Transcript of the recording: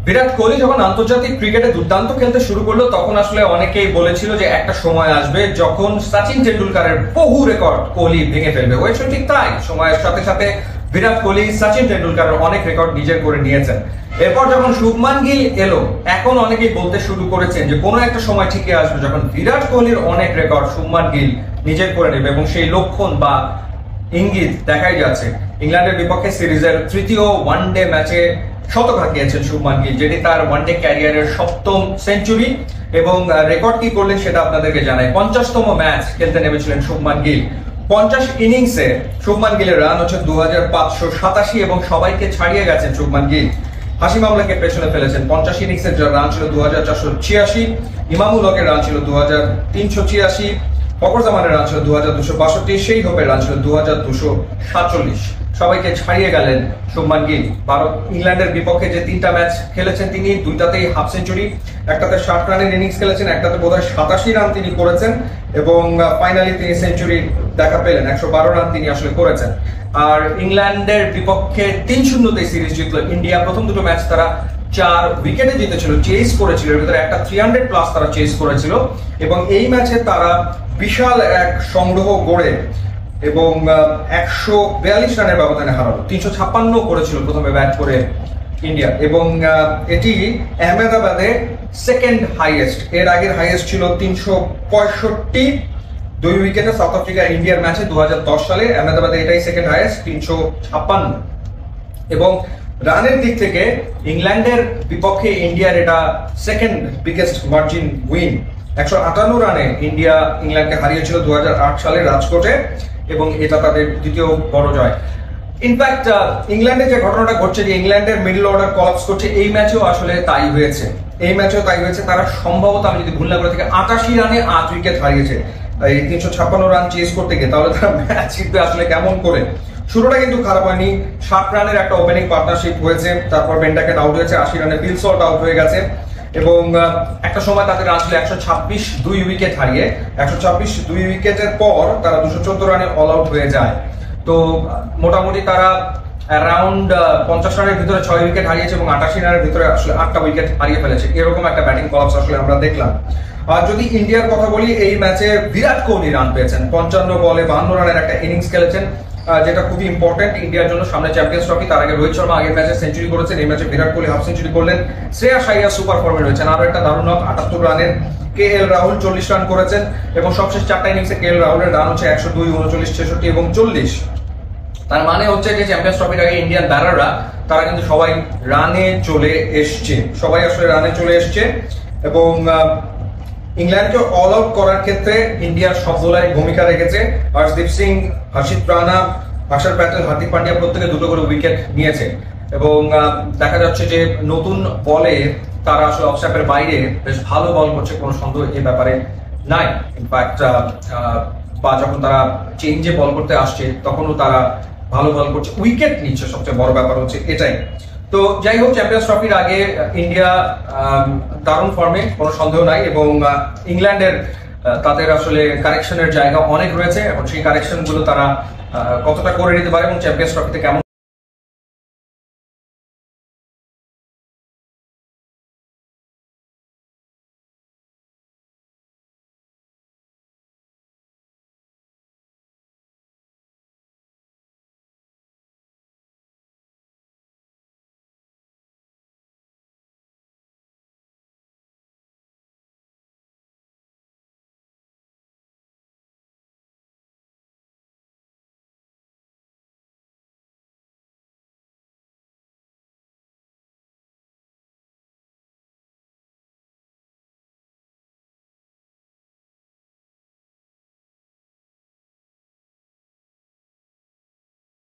বিরাট কোহলি যখন আন্তর্জাতিক ক্রিকেটে দুর্দান্ত খেলতে শুরু করলো তখন আসলে অনেকেই বলেছিল যে একটা সময় আসবে যখন সচিন টেন্ডুলকারের বহু রেকর্ড কোহলি ভেঙে ফেলবে। হয়েছে ঠিক তাই। সময়ের সাথে সাথে বিরাট কোহলি সচিন টেন্ডুলকারের অনেক রেকর্ড নিজের করে নিয়েছেন। এরপর যখন শুভমান গিল এলো, এখন অনেকেই বলতে শুরু করেছেন যে কোনো একটা সময় ঠিকই আসবে যখন বিরাট কোহলির অনেক রেকর্ড শুভমান গিল নিজের করে নেবে, এবং সেই লক্ষণ বা ইঙ্গিত দেখাই যাচ্ছে। ইংল্যান্ডের বিপক্ষে সিরিজের তৃতীয় ওয়ানডে ম্যাচে শতক হাঁকিয়েছেন শুভমান গিল, যেটি তার ওয়ানডে ক্যারিয়ারের ৭ম সেঞ্চুরি। এবং রেকর্ড কি করলেন সেটা আপনাদেরকে জানাই। ৫০তম ম্যাচ খেলতে নেমেছিলেন শুভমান গিল। ৫০ ইনিংসে শুভমান গিলের রান হচ্ছে ২৫৮৭ এবং সবাইকে ছাড়িয়ে গেছেন শুভমান গিল। হাসিম আমলাকে পেছনে ফেলেছেন। ৫০ ইনিংসের রান ছিল ২৪৮৬, ইমামুল হকের রান ছিল ২৩৮৬, ফখর জামানের রান ছিল ২২৬২, সেই হোপের রান ছিল ২২৪৭। সবাইকে ছাড়িয়ে গেলেন শুভমান গিল। ভারত ইংল্যান্ডের বিপক্ষে যে ৩টা ম্যাচ খেলেছেন তিনি দুইটাতেই হাফ সেঞ্চুরি, একটাতে ৬০ রানের ইনিংস খেলেছেন, একটাতে বোধহয় ৮৭ রান তিনি করেছেন, এবং ফাইনালি তিনি সেঞ্চুরি দেখা পেলেন। ১১২ রান তিনি আসলে করেছেন। আর ইংল্যান্ডের বিপক্ষে ৩-০ সিরিজ জিতলো ইন্ডিয়া। প্রথম দুটো ম্যাচ তারা ৪ উইকেটে জিতেছিল, চেস করেছিল, এর ভিতরে একটা ৩০০+ তারা চেস করেছিল, এবং এই ম্যাচে তারা বিশাল এক সংগ্রহ গড়ে এবং ১৪২ রানের ব্যবধানে হারালো। ৩৫৬ করেছিল প্রথমে ব্যাট করে ইন্ডিয়া, এবং এটি আহমেদাবাদে সেকেন্ড হাইয়েস্ট। এর আগের হাইয়েস্ট ছিল ৩৬৫ 2 উইকেটে সাউথ আফ্রিকা ইন্ডিয়ার ম্যাচে ২০১০ সালে। আহমেদাবাদে এটাই সেকেন্ড হাইয়েস্ট ৩৫৬। এবং রানের দিক থেকে ইংল্যান্ডের বিপক্ষে ইন্ডিয়ার এটা সেকেন্ড বিগেস্ট মার্জিন উইন। ১৫৮ রানে ইন্ডিয়া ইংল্যান্ডকে হারিয়েছিল ২০০৮ সালে রাজকোটে, এবং এটা তাদের দ্বিতীয় বড় জয়। ইনফ্যাক্ট ইংল্যান্ডে যে ঘটনাটা ঘটছে, যে ইংল্যান্ডের মিডল অর্ডার কলাপস করছে, এই ম্যাচেও আসলে তাই হয়েছে। তারা সম্ভবত, আমি যদি ভুল না করে থাকি, ৮৮ রানে ৮ উইকেট হারিয়েছে এই ৩৫৬ রান চেস করতে গিয়ে। তাহলে তারা ম্যাচ জিতবে আসলে কেমন করে? শুরুটা কিন্তু খারাপ হয়নি। ৬০ রানের একটা ওপেনিং পার্টনারশিপ হয়েছে, তারপর বেন্ডাকেট আউট হয়েছে, ৮০ রানে ফিল সল্ট আউট হয়ে গেছে, এবং একটা সময় তাদের রান ছিল ১২৬, 2 উইকেট হারিয়ে। ১২৬ 2 উইকেটের পর তারা ২১৪ রানে অল আউট হয়ে যায়। তো মোটামুটি তারা অ্যারাউন্ড ৫০ রানের ভিতরে ৬ উইকেট হারিয়েছে, এবং ৮৮ রানের ভিতরে আসলে ৮টা উইকেট হারিয়ে ফেলেছে। এরকম একটা ব্যাটিং কলাপস আসলে আমরা দেখলাম। আর যদি ইন্ডিয়ার কথা বলি, এই ম্যাচে বিরাট কোহলি রান পেয়েছেন। ৫৫ বলে ৫২ রানের একটা ইনিংস খেলেছেন, যেটা খুবই ইম্পর্টেন্ট ইন্ডিয়ার জন্য। সামনে চ্যাম্পিয়ন্স ট্রফি। তার আগে রোহিত শর্মা আগের ম্যাচে সেঞ্চুরি করেছেন, এই ম্যাচে বিরাট কোহলি হাফ সেঞ্চুরি করলেন। শ্রেয়াস আইয়ার সুপার ফর্মে রয়েছেন, আরো একটা দারুণ নক ৭৮ রানের। KL রাহুল ৪০ রান করেছেন, এবং সবশেষ ৪টা ইনিংসে KL রাহুলের রান হচ্ছে ১০২, ৩৯, ৬৬ এবং ৪০। তার মানে হচ্ছে যে চ্যাম্পিয়ন্স ট্রফির আগে ইন্ডিয়ান ব্যাটাররা তারা কিন্তু সবাই রানে চলে এসছে, এবং ইংল্যান্ডকে অল আউট করার ক্ষেত্রে ইন্ডিয়ার সব বোলারই ভূমিকা রেখেছে। হর্ষদীপ সিং, হর্ষিত রানা, অক্ষর প্যাটেল, হার্দিক পান্ডিয়া প্রত্যেকে 2টো করে উইকেট নিয়েছে, এবং দেখা যাচ্ছে যে নতুন বলে তারা আসলে অফ স্ট্যাম্পের বাইরে বেশ ভালো বল করছে, কোনো সন্দেহ এই ব্যাপারে নাই। ইনফ্যাক্ট বা যখন তারা চেঞ্জে বল করতে আসছে তখনও তারা ভালো বল করছে, উইকেট নিচ্ছে, সবচেয়ে বড় ব্যাপার হচ্ছে এটাই। তো যাই হোক, চ্যাম্পিয়ন্স ট্রফির আগে ইন্ডিয়া দারুণ ফর্মে, কোনো সন্দেহ নাই, এবং ইংল্যান্ডের তাদের আসলে কারেকশনের জায়গা অনেক রয়েছে। এখন সেই কারেকশন গুলো তারা কতটা করে নিতে পারে এবং চ্যাম্পিয়ন্স ট্রফিতে কেমন